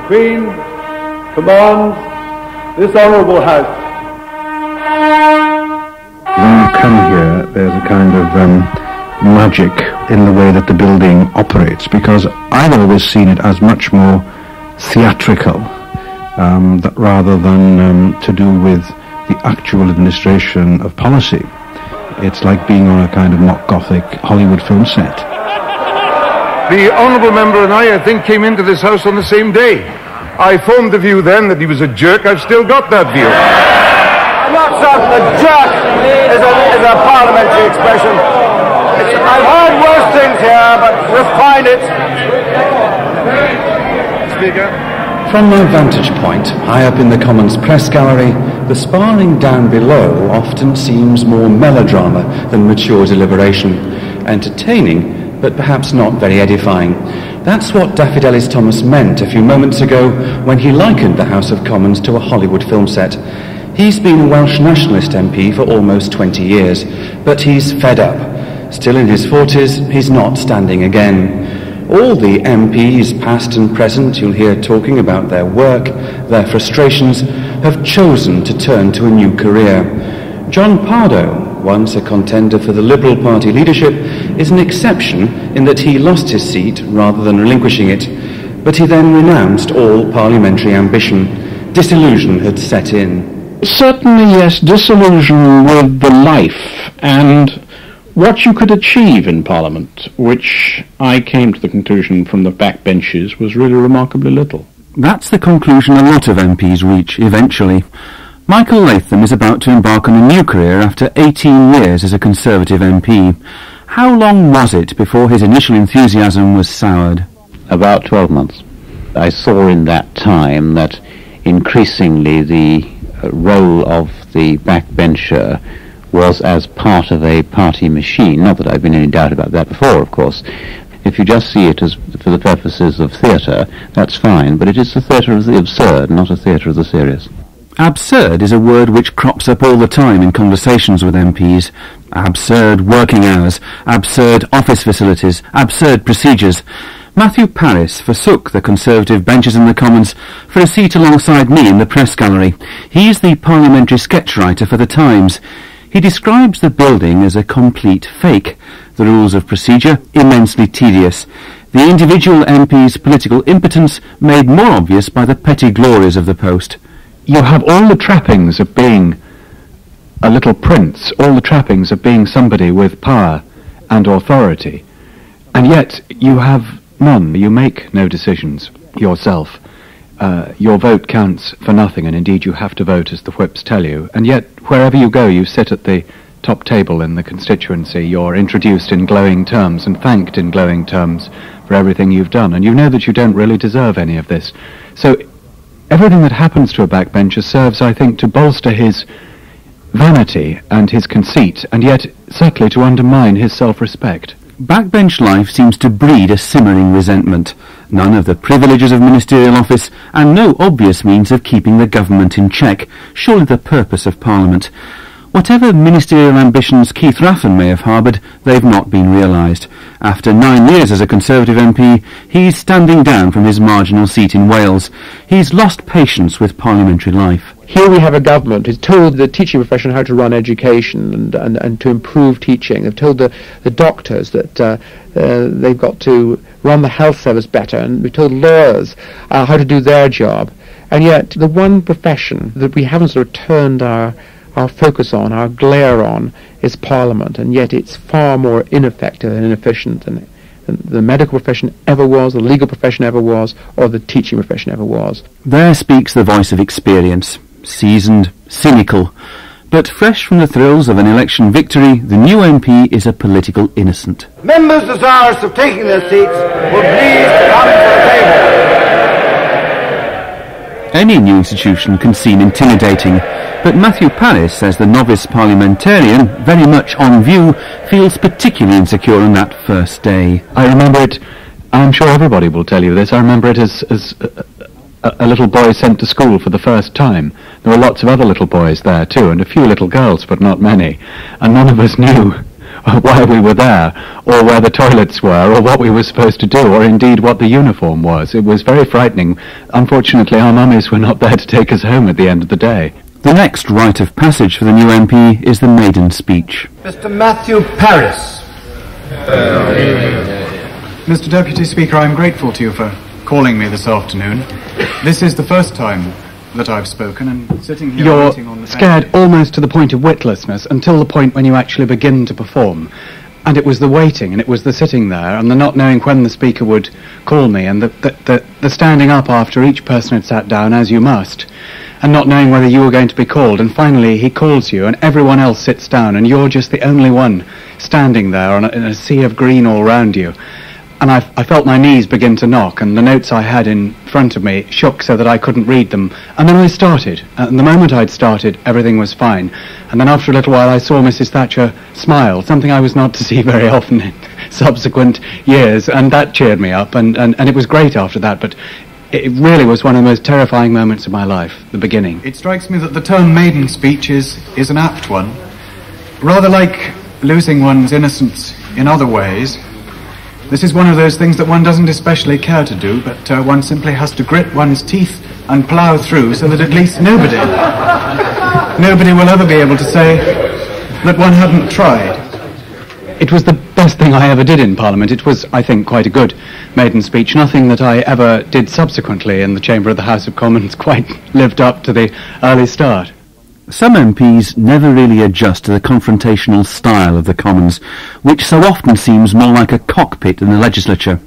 Queen commands this honourable House. When you come here, there's a kind of magic in the way that the building operates, because I've always seen it as much more theatrical rather than to do with the actual administration of policy. It's like being on a kind of mock Gothic Hollywood film set. The honourable member and I think, came into this house on the same day. I formed the view then that he was a jerk. I've still got that view. I'm not certain that jerk is a parliamentary expression. I've heard worse things here, but refine it. Speaker. From my vantage point, high up in the Commons press gallery, the sparring down below often seems more melodrama than mature deliberation. Entertaining, but perhaps not very edifying. That's what Daffyd Ellis-Thomas meant a few moments ago when he likened the House of Commons to a Hollywood film set. He's been a Welsh Nationalist MP for almost 20 years, but he's fed up. Still in his 40s, he's not standing again. All the MPs, past and present, you'll hear talking about their work, their frustrations, have chosen to turn to a new career. John Pardoe, once a contender for the Liberal Party leadership, is an exception in that he lost his seat rather than relinquishing it, but he then renounced all parliamentary ambition. Disillusion had set in. Certainly, yes, disillusion with the life and what you could achieve in Parliament, which I came to the conclusion from the backbenches was really remarkably little. That's the conclusion a lot of MPs reach eventually. Michael Latham is about to embark on a new career after 18 years as a Conservative MP. How long was it before his initial enthusiasm was soured? About 12 months. I saw in that time that increasingly the role of the backbencher was as part of a party machine. Not that I've been in any doubt about that before, of course. If you just see it as for the purposes of theatre, that's fine, but it is the theatre of the absurd, not a theatre of the serious. Absurd is a word which crops up all the time in conversations with MPs. Absurd working hours, absurd office facilities, absurd procedures. Matthew Parris forsook the Conservative benches in the Commons for a seat alongside me in the press gallery. He's the parliamentary sketch writer for The Times. He describes the building as a complete fake, the rules of procedure immensely tedious, the individual MP's political impotence made more obvious by the petty glories of the post. You have all the trappings of being a little prince, all the trappings of being somebody with power and authority, and yet you have none. You make no decisions yourself. Your vote counts for nothing, and indeed you have to vote as the whips tell you, and yet wherever you go you sit at the top table in the constituency. You're introduced in glowing terms and thanked in glowing terms for everything you've done, and you know that you don't really deserve any of this. So everything that happens to a backbencher serves, I think, to bolster his vanity and his conceit, and yet subtly to undermine his self-respect. Backbench life seems to breed a simmering resentment. None of the privileges of ministerial office, and no obvious means of keeping the government in check. Surely the purpose of Parliament. Whatever ministerial ambitions Keith Raffan may have harboured, they've not been realised. After 9 years as a Conservative MP, he's standing down from his marginal seat in Wales. He's lost patience with parliamentary life. Here we have a government who's told the teaching profession how to run education and to improve teaching. They've told the doctors that they've got to run the health service better, and we've told lawyers how to do their job. And yet the one profession that we haven't sort of turned our focus on, our glare on, is Parliament, and yet it's far more ineffective and inefficient than the medical profession ever was, the legal profession ever was, or the teaching profession ever was. There speaks the voice of experience, seasoned, cynical, but fresh from the thrills of an election victory, the new MP is a political innocent. Members desirous of taking their seats will please come to the table. Any new institution can seem intimidating, but Matthew Parris says the novice parliamentarian, very much on view, feels particularly insecure on that first day. I remember it, I'm sure everybody will tell you this, I remember it as a little boy sent to school for the first time. There were lots of other little boys there too, and a few little girls, but not many. And none of us knew why we were there, or where the toilets were, or what we were supposed to do, or indeed what the uniform was. It was very frightening. Unfortunately, our mummies were not there to take us home at the end of the day. The next rite of passage for the new MP is the maiden speech. Mr. Matthew Paris. Mr. Deputy Speaker, I'm grateful to you for calling me this afternoon. This is the first time that I've spoken, and sitting here waiting on the scared almost to the point of witlessness until the point when you actually begin to perform. And it was the waiting, and it was the sitting there, and the not knowing when the speaker would call me, and the standing up after each person had sat down, as you must, and not knowing whether you were going to be called, and finally he calls you, and everyone else sits down, and you're just the only one standing there in a sea of green all round you. And I felt my knees begin to knock, and the notes I had in front of me shook so that I couldn't read them. And then I started. And the moment I'd started, everything was fine. And then after a little while, I saw Mrs. Thatcher smile, something I was not to see very often in subsequent years. And that cheered me up, and it was great after that. But it really was one of the most terrifying moments of my life, the beginning. It strikes me that the term maiden speech is an apt one. Rather like losing one's innocence in other ways, this is one of those things that one doesn't especially care to do, but one simply has to grit one's teeth and plough through so that at least nobody will ever be able to say that one hadn't tried. It was the best thing I ever did in Parliament. It was, I think, quite a good maiden speech. Nothing that I ever did subsequently in the chamber of the House of Commons quite lived up to the early start. Some MPs never really adjust to the confrontational style of the Commons, which so often seems more like a cockpit than the legislature.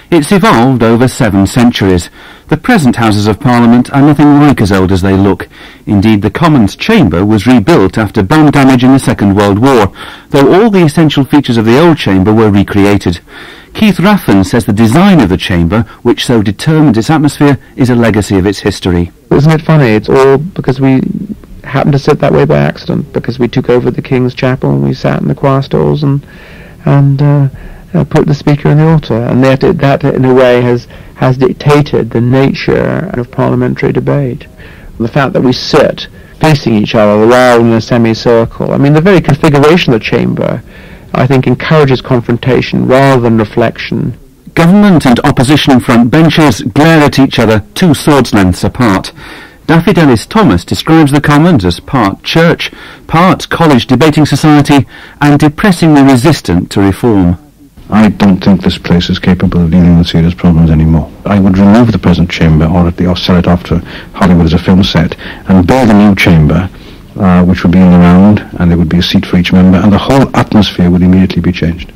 It's evolved over 7 centuries. The present Houses of Parliament are nothing like as old as they look. Indeed, the Commons chamber was rebuilt after bomb damage in the Second World War, though all the essential features of the old chamber were recreated. Keith Rathven says the design of the chamber, which so determined its atmosphere, is a legacy of its history. Isn't it funny? It's all because we happened to sit that way by accident, because we took over the King's Chapel and we sat in the choir stalls and put the speaker in the altar, and that in a way has dictated the nature of parliamentary debate. The fact that we sit facing each other rather than in a semicircle. I mean, the very configuration of the chamber, I think, encourages confrontation rather than reflection. Government and opposition front benches glare at each other 2 swords' lengths apart. Daffyd Ellis-Thomas describes the Commons as part church, part college debating society, and depressingly resistant to reform. I don't think this place is capable of dealing with serious problems anymore. I would remove the present chamber or sell it off to Hollywood as a film set and build a new chamber which would be in the round, and there would be a seat for each member, and the whole atmosphere would immediately be changed.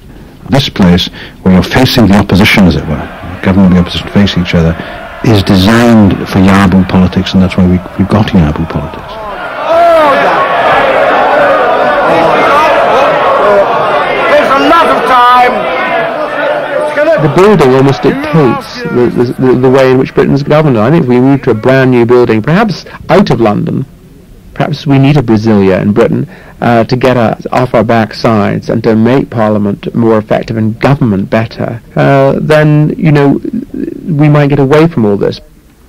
This place, where you're facing the opposition, as it were, government and the opposition face each other, is designed for Yahoo politics, and that's why we've got Yahoo politics. There's a lot of time. The building almost dictates the way in which Britain's governed. I think if we move to a brand new building, perhaps out of London, perhaps we need a Brasilia in Britain to get us off our backsides and to make Parliament more effective and government better, then, we might get away from all this.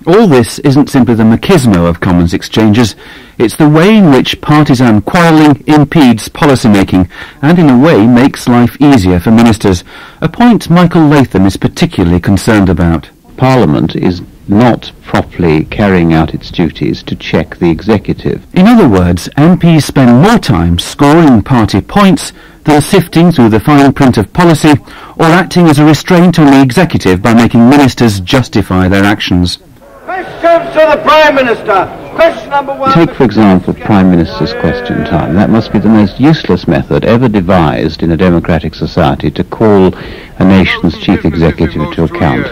All this isn't simply the machismo of Commons exchanges, it's the way in which partisan quarrelling impedes policy-making and in a way makes life easier for ministers, a point Michael Latham is particularly concerned about. Parliament is not properly carrying out its duties to check the executive. In other words, MPs spend more time scoring party points than sifting through the fine print of policy or acting as a restraint on the executive by making ministers justify their actions. Questions to the Prime Minister. Question number 1. Take, for example, Prime Minister's question time. That must be the most useless method ever devised in a democratic society to call a nation's chief executive to account.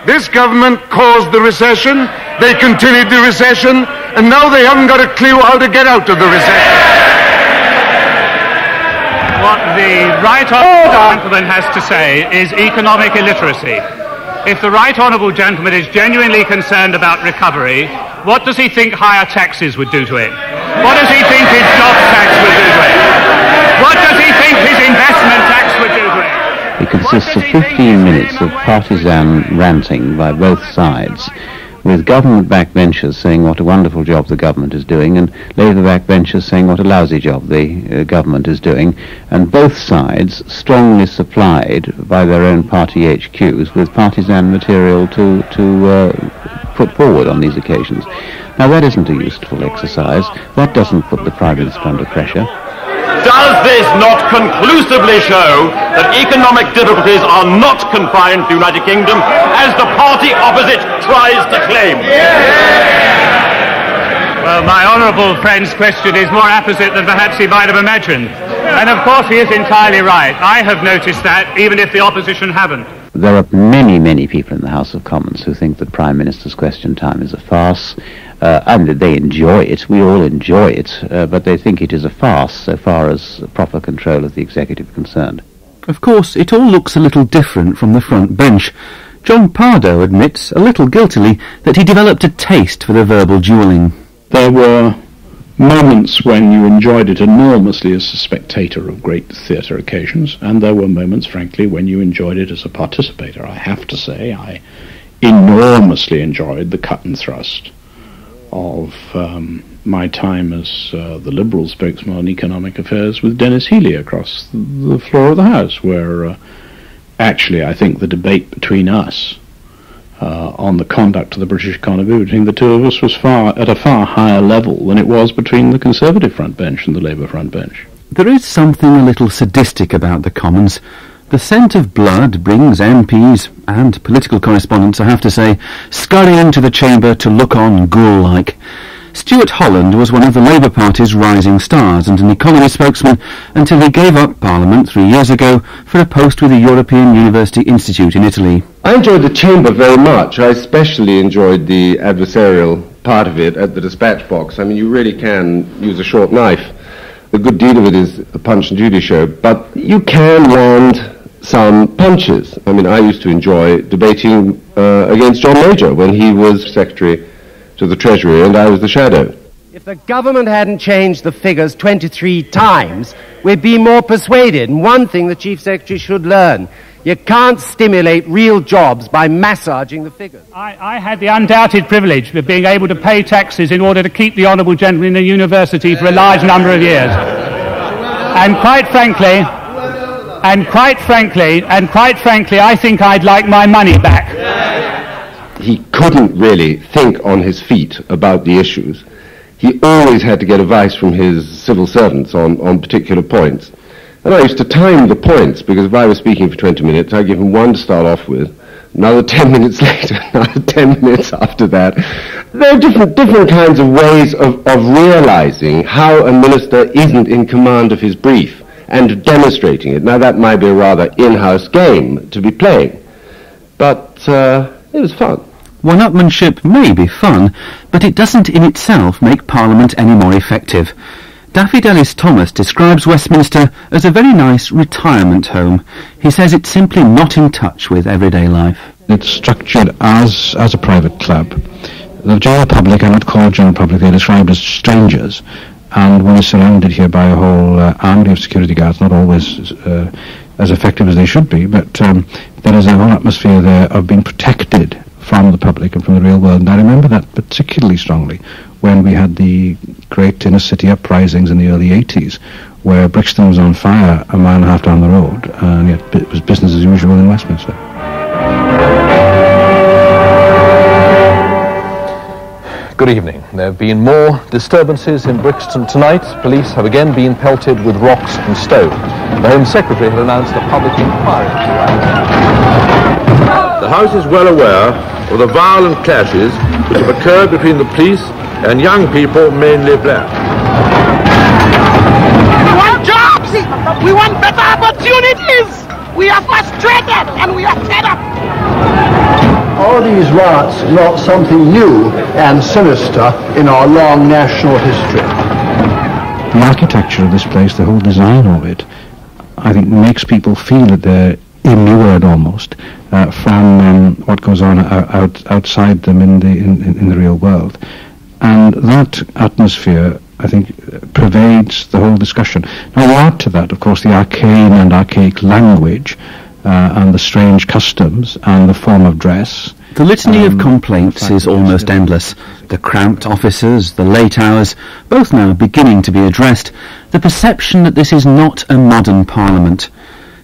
This government caused the recession, they continued the recession, and now they haven't got a clue how to get out of the recession. What the right honourable gentleman has to say is economic illiteracy. If the right honourable gentleman is genuinely concerned about recovery, what does he think higher taxes would do to it? What does he think his job tax would do to it? What does he think his investment tax would do to it? It consists of 15 minutes of partisan ranting by both sides, with government backbenchers saying what a wonderful job the government is doing, and Labour backbenchers saying what a lousy job the government is doing, and both sides strongly supplied by their own party HQs with partisan material to put forward on these occasions. Now that isn't a useful exercise. That doesn't put the Prime Minister under pressure. Does this not conclusively show that economic difficulties are not confined to the United Kingdom, as the party opposite tries to claim? Well, my honourable friend's question is more apposite than perhaps he might have imagined. And of course he is entirely right. I have noticed that, even if the opposition haven't. There are many, many people in the House of Commons who think that Prime Minister's question time is a farce. And they enjoy it, we all enjoy it, but they think it is a farce so far as proper control of the executive is concerned. Of course, it all looks a little different from the front bench. John Pardoe admits, a little guiltily, that he developed a taste for the verbal duelling. There were moments when you enjoyed it enormously as a spectator of great theatre occasions, and there were moments, frankly, when you enjoyed it as a participator. I have to say, I enormously enjoyed the cut and thrust of my time as the Liberal spokesman on economic affairs with Dennis Healey across the floor of the House, where actually I think the debate between us on the conduct of the British economy between the two of us was at a far higher level than it was between the Conservative front bench and the Labour front bench. There is something a little sadistic about the Commons. The scent of blood brings MPs and political correspondents, I have to say, scurrying to the chamber to look on ghoul-like. Stuart Holland was one of the Labour Party's rising stars and an economy spokesman until he gave up Parliament 3 years ago for a post with the European University Institute in Italy. I enjoyed the chamber very much. I especially enjoyed the adversarial part of it at the dispatch box. I mean, you really can use a short knife. A good deal of it is a Punch and Judy show, but you can land some punches. I mean, I used to enjoy debating against John Major when he was Secretary to the Treasury and I was the shadow. If the government hadn't changed the figures 23 times, we'd be more persuaded. And one thing the Chief Secretary should learn, you can't stimulate real jobs by massaging the figures. I had the undoubted privilege of being able to pay taxes in order to keep the honourable gentleman in the university for a large number of years. And quite frankly, I think I'd like my money back. He couldn't really think on his feet about the issues. He always had to get advice from his civil servants on particular points. And I used to time the points, because if I was speaking for 20 minutes, I'd give him one to start off with, another 10 minutes later, another 10 minutes after that. There are different kinds of ways of realizing how a minister isn't in command of his brief and demonstrating it. Now, that might be a rather in-house game to be playing, but it was fun. One-upmanship may be fun, but it doesn't in itself make Parliament any more effective. Daffyd Ellis-Thomas describes Westminster as a very nice retirement home. He says it's simply not in touch with everyday life. It's structured as a private club. The general public, I would call general public, they're described as strangers, and one is surrounded here by a whole army of security guards, not always as effective as they should be, but there is a whole atmosphere there of being protected from the public and from the real world. And I remember that particularly strongly when we had the great inner city uprisings in the early 80s, where Brixton was on fire a mile and a half down the road, and yet it was business as usual in Westminster. Good evening. There have been more disturbances in Brixton tonight. Police have again been pelted with rocks and stone. The Home Secretary had announced a public inquiry. The House is well aware of the violent clashes which have occurred between the police and young people, mainly black. We want jobs! We want better opportunities! We are frustrated and we are fed up! Are these riots not something new and sinister in our long national history? The architecture of this place, the whole design of it, I think makes people feel that they're immured almost from what goes on outside them in the real world. And that atmosphere, I think, pervades the whole discussion. Now, you add to that, of course, the arcaic language and the strange customs and the form of dress The litany of complaints is almost endless. The cramped offices, the late hours, both now beginning to be addressed, the perception that this is not a modern Parliament.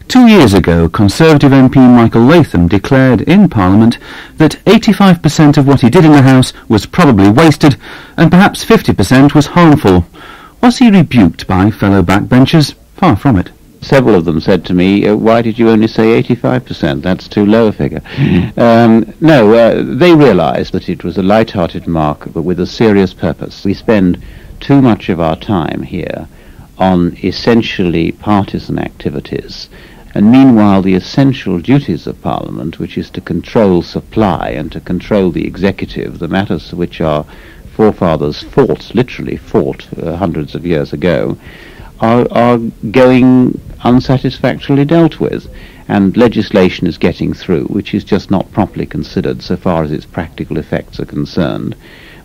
2 years ago, Conservative MP Michael Latham declared in Parliament that 85% of what he did in the House was probably wasted, and perhaps 50% was harmful. Was he rebuked by fellow backbenchers? Far from it. Several of them said to me, why did you only say 85%? That's too low a figure. They realised that it was a light-hearted remark, but with a serious purpose. We spend too much of our time here on essentially partisan activities, and meanwhile the essential duties of Parliament, which is to control supply and to control the executive, the matters which our forefathers literally fought hundreds of years ago, are going unsatisfactorily dealt with, and legislation is getting through which is just not properly considered so far as its practical effects are concerned.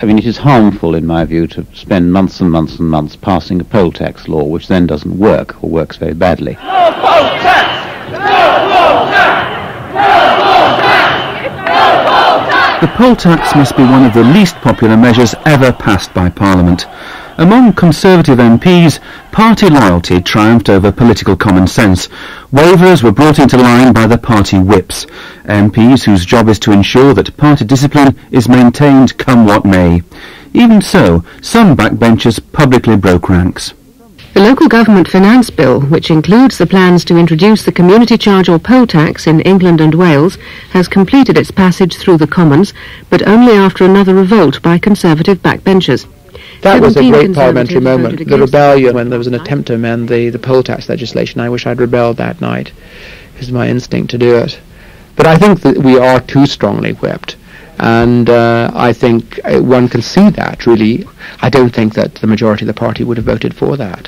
I mean, it is harmful, in my view, to spend months and months and months passing a poll tax law which then doesn't work or works very badly. No poll tax! No poll tax! No poll tax! No poll tax! The poll tax must be one of the least popular measures ever passed by Parliament. Among Conservative MPs, party loyalty triumphed over political common sense. Waverers were brought into line by the party whips, MPs whose job is to ensure that party discipline is maintained come what may. Even so, some backbenchers publicly broke ranks. The Local Government Finance Bill, which includes the plans to introduce the community charge or poll tax in England and Wales, has completed its passage through the Commons, but only after another revolt by Conservative backbenchers. That was a great parliamentary moment, the rebellion when there was an attempt to amend the poll tax legislation. I wish I'd rebelled that night. It was my instinct to do it. But I think that we are too strongly whipped, and I think one can see that, really. I don't think that the majority of the party would have voted for that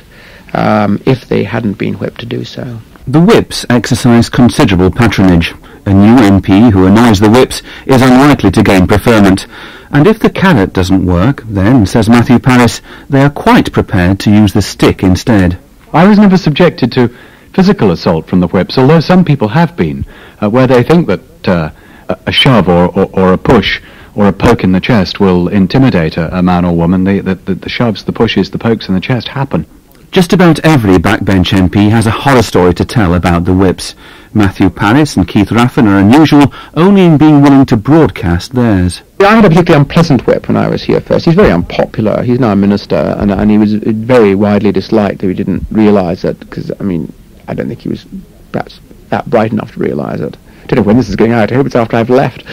if they hadn't been whipped to do so. The whips exercise considerable patronage. A new MP who annoys the whips is unlikely to gain preferment. And if the carrot doesn't work, then, says Matthew Paris, they are quite prepared to use the stick instead. I was never subjected to physical assault from the whips, although some people have been, where they think that a shove or a push or a poke in the chest will intimidate a man or woman. The shoves, the pushes, the pokes in the chest happen. Just about every backbench MP has a horror story to tell about the whips. Matthew Paris and Keith Raffin are unusual only in being willing to broadcast theirs. I had a particularly unpleasant whip when I was here first. He's very unpopular. He's now a minister, and he was very widely disliked, though he didn't realise it, because, I mean, I don't think he was perhaps that bright enough to realise it. I don't know when this is going out. I hope it's after I've left.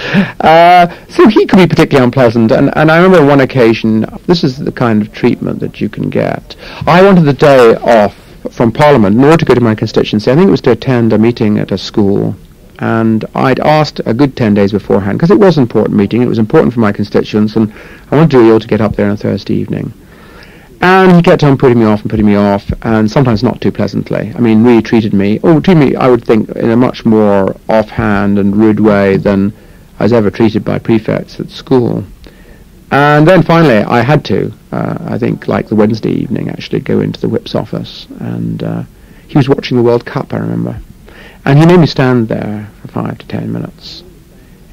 So he could be particularly unpleasant, and I remember on one occasion, this is the kind of treatment that you can get. I wanted the day off from Parliament in order to go to my constituency. I think it was to attend a meeting at a school, and I'd asked a good 10 days beforehand, because it was an important meeting, it was important for my constituents, and I wanted to be able to get up there on a Thursday evening. And he kept on putting me off, and sometimes not too pleasantly. I mean, really treated me, I would think, in a much more offhand and rude way than I was ever treated by prefects at school. And then finally, I had to, I think, like the Wednesday evening, actually go into the whip's office, and he was watching the World Cup, I remember. And he made me stand there for 5 to 10 minutes,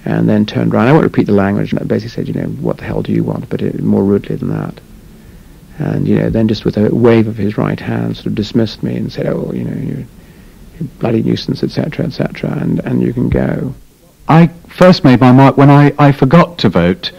and then turned round. I won't repeat the language, and I basically said, what the hell do you want, but more rudely than that. And, then just with a wave of his right hand sort of dismissed me and said, you're a bloody nuisance, etc., and you can go. I first made my mark when I forgot to vote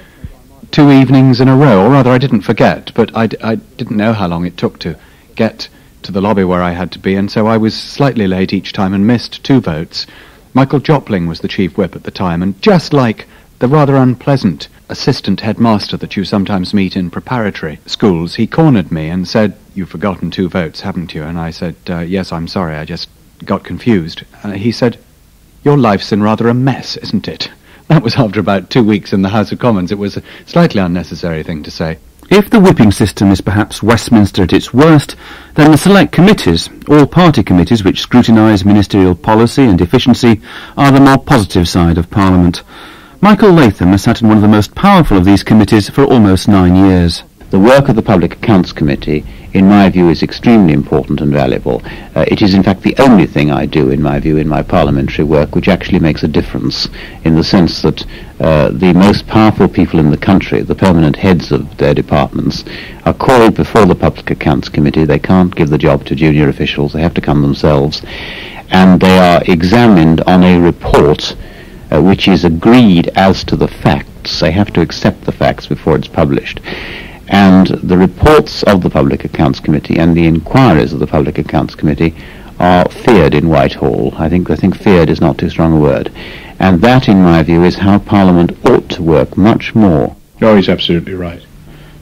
2 evenings in a row, or rather I didn't forget, but I didn't know how long it took to get to the lobby where I had to be, and so I was slightly late each time and missed 2 votes. Michael Jopling was the chief whip at the time, and just like the rather unpleasant assistant headmaster that you sometimes meet in preparatory schools, he cornered me and said, "You've forgotten 2 votes, haven't you?" And I said, "Yes, I'm sorry, I just got confused." He said, "Your life's in rather a mess, isn't it?" That was after about 2 weeks in the House of Commons. It was a slightly unnecessary thing to say. If the whipping system is perhaps Westminster at its worst, then the select committees, all party committees which scrutinise ministerial policy and efficiency, are the more positive side of Parliament. Michael Latham has sat in one of the most powerful of these committees for almost 9 years. The work of the Public Accounts Committee, in my view, is extremely important and valuable. It is in fact the only thing I do, in my view, in my parliamentary work, which actually makes a difference, in the sense that the most powerful people in the country, the permanent heads of their departments, are called before the Public Accounts Committee. They can't give the job to junior officials, they have to come themselves, and they are examined on a report which is agreed as to the facts. They have to accept the facts before it's published. And the reports of the Public Accounts Committee and the inquiries of the Public Accounts Committee are feared in Whitehall. I think feared is not too strong a word. And that, in my view, is how Parliament ought to work much more. Oh, he's absolutely right.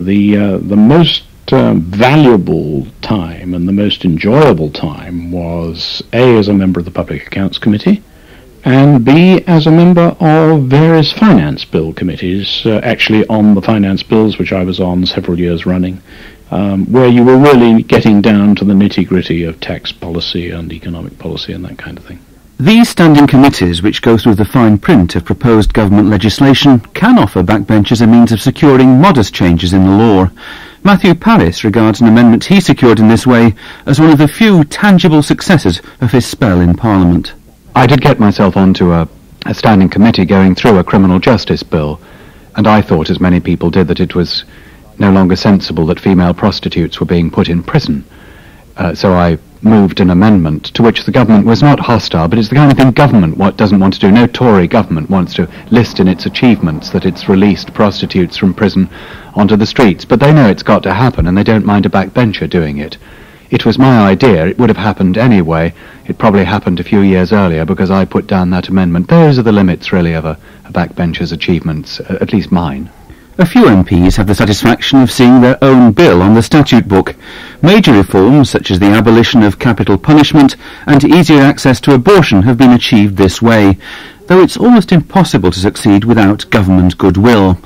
The most valuable time and the most enjoyable time was A, as a member of the Public Accounts Committee, and B, as a member of various finance bill committees, actually on the finance bills which I was on several years running, where you were really getting down to the nitty-gritty of tax policy and economic policy and that kind of thing. These standing committees, which go through the fine print of proposed government legislation, can offer backbenchers a means of securing modest changes in the law. Matthew Paris regards an amendment he secured in this way as one of the few tangible successes of his spell in Parliament. I did get myself onto a standing committee going through a criminal justice bill, and I thought, as many people did, that it was no longer sensible that female prostitutes were being put in prison. So I moved an amendment to which the government was not hostile, but it's the kind of thing government doesn't want to do. No Tory government wants to list in its achievements that it's released prostitutes from prison onto the streets, but they know it's got to happen, and they don't mind a backbencher doing it. It was my idea. It would have happened anyway. It probably happened a few years earlier because I put down that amendment. Those are the limits, really, of a backbencher's achievements, at least mine. A few MPs have the satisfaction of seeing their own bill on the statute book. Major reforms, such as the abolition of capital punishment and easier access to abortion, have been achieved this way, though it's almost impossible to succeed without government goodwill.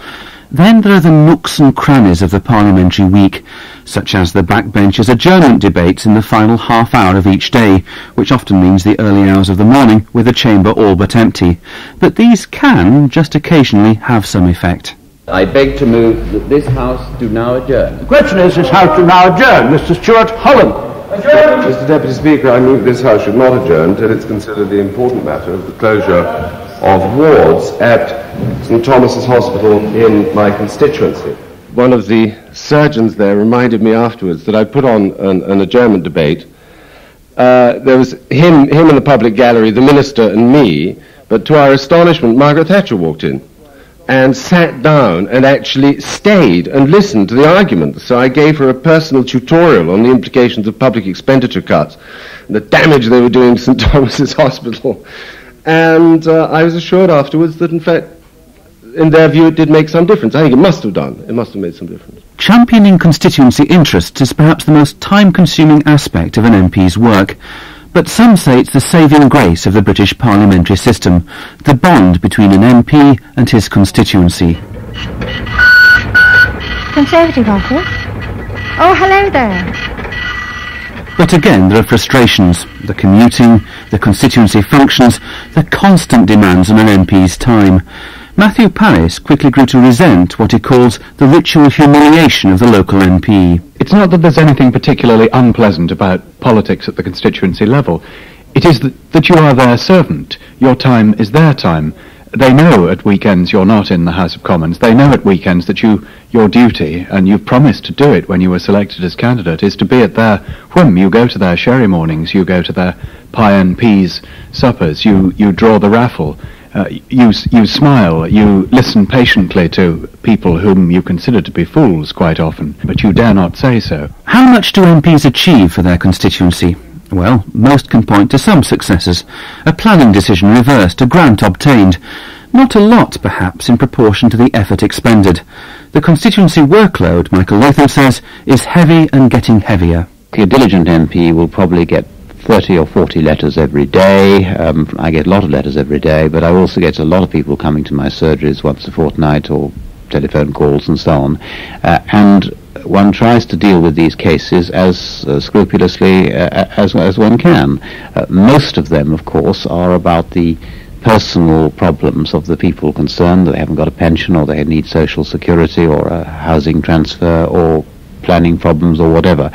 Then there are the nooks and crannies of the parliamentary week, such as the backbenchers' adjournment debates in the final half hour of each day, which often means the early hours of the morning with the chamber all but empty. But these can, just occasionally, have some effect. I beg to move that this House do now adjourn. The question is, this House do now adjourn. Mr. Stuart Holland. Mr. Deputy Speaker, I move this House should not adjourn till it's considered the important matter of the closure of wards at St. Thomas's Hospital in my constituency. One of the surgeons there reminded me afterwards that I put on an adjournment debate. There was him in the public gallery, the minister and me, but to our astonishment, Margaret Thatcher walked in and sat down and actually stayed and listened to the argument. So I gave her a personal tutorial on the implications of public expenditure cuts, the damage they were doing to St. Thomas's Hospital. And I was assured afterwards that, in fact, in their view, it did make some difference. I think it must have done. It must have made some difference. Championing constituency interests is perhaps the most time-consuming aspect of an MP's work, but some say it's the saving grace of the British parliamentary system, the bond between an MP and his constituency. Conservative office? Oh, hello there. But again, there are frustrations. The commuting, the constituency functions, the constant demands on an MP's time. Matthew Paris quickly grew to resent what he calls the ritual humiliation of the local MP. It's not that there's anything particularly unpleasant about politics at the constituency level. It is that you are their servant. Your time is their time. They know at weekends you're not in the House of Commons. They know at weekends that your duty, and you've promised to do it when you were selected as candidate, is to be at their whim. You go to their sherry mornings, you go to their pie and peas suppers, you draw the raffle, you smile, you listen patiently to people whom you consider to be fools quite often, but you dare not say so. How much do MPs achieve for their constituency? Well, most can point to some successes. A planning decision reversed, a grant obtained. Not a lot, perhaps, in proportion to the effort expended. The constituency workload, Michael Latham says, is heavy and getting heavier. A diligent MP will probably get 30 or 40 letters every day. I get a lot of letters every day, but I also get a lot of people coming to my surgeries once a fortnight, or telephone calls and so on. And one tries to deal with these cases as scrupulously as one can. Most of them, of course, are about the personal problems of the people concerned, that they haven't got a pension or they need social security or a housing transfer or planning problems or whatever.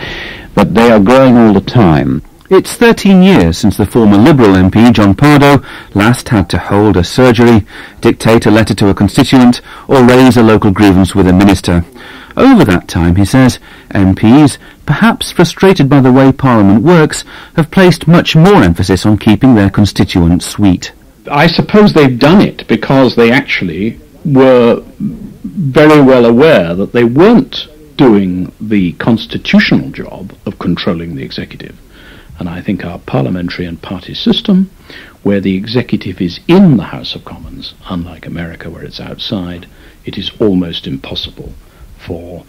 But they are growing all the time. It's 13 years since the former Liberal MP, John Pardoe, last had to hold a surgery, dictate a letter to a constituent, or raise a local grievance with a minister. Over that time, he says, MPs, perhaps frustrated by the way Parliament works, have placed much more emphasis on keeping their constituents sweet. I suppose they've done it because they actually were very well aware that they weren't doing the constitutional job of controlling the executive. And I think our parliamentary and party system, where the executive is in the House of Commons, unlike America where it's outside, it is almost impossible for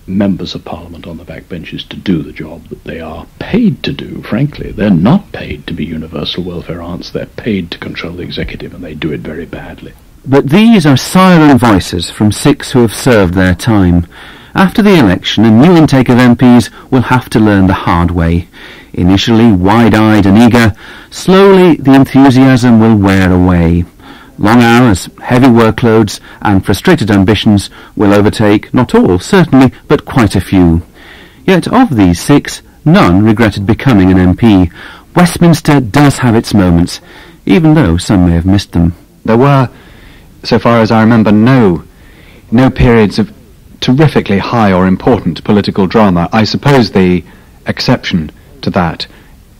members of Parliament on the backbenches to do the job that they are paid to do, frankly. They're not paid to be universal welfare aunts, they're paid to control the executive, and they do it very badly. But these are siren voices from 6 who have served their time. After the election, a new intake of MPs will have to learn the hard way. Initially wide-eyed and eager, slowly the enthusiasm will wear away. Long hours, heavy workloads, and frustrated ambitions will overtake, not all, certainly, but quite a few. Yet of these 6, none regretted becoming an MP. Westminster does have its moments, even though some may have missed them. There were, so far as I remember, no periods of terrifically high or important political drama. I suppose the exception to that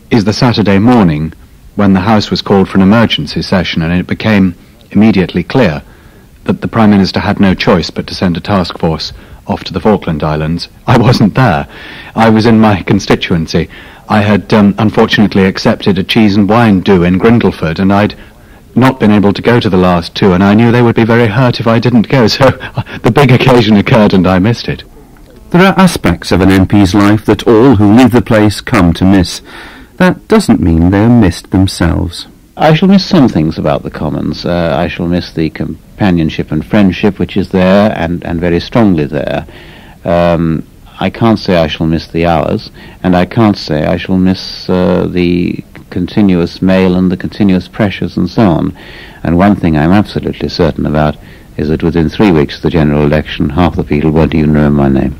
is the Saturday morning when the House was called for an emergency session, and it became immediately clear that the Prime Minister had no choice but to send a task force off to the Falkland Islands. I wasn't there. I was in my constituency. I had unfortunately accepted a cheese and wine do in Grindleford, and I'd not been able to go to the last 2, and I knew they would be very hurt if I didn't go, so the big occasion occurred and I missed it. There are aspects of an MP's life that all who leave the place come to miss. That doesn't mean they are missed themselves. I shall miss some things about the Commons. I shall miss the companionship and friendship which is there and very strongly there. I can't say I shall miss the hours, and I can't say I shall miss the continuous mail and the continuous pressures and so on. And one thing I'm absolutely certain about is that within 3 weeks of the general election, half the people won't even remember my name.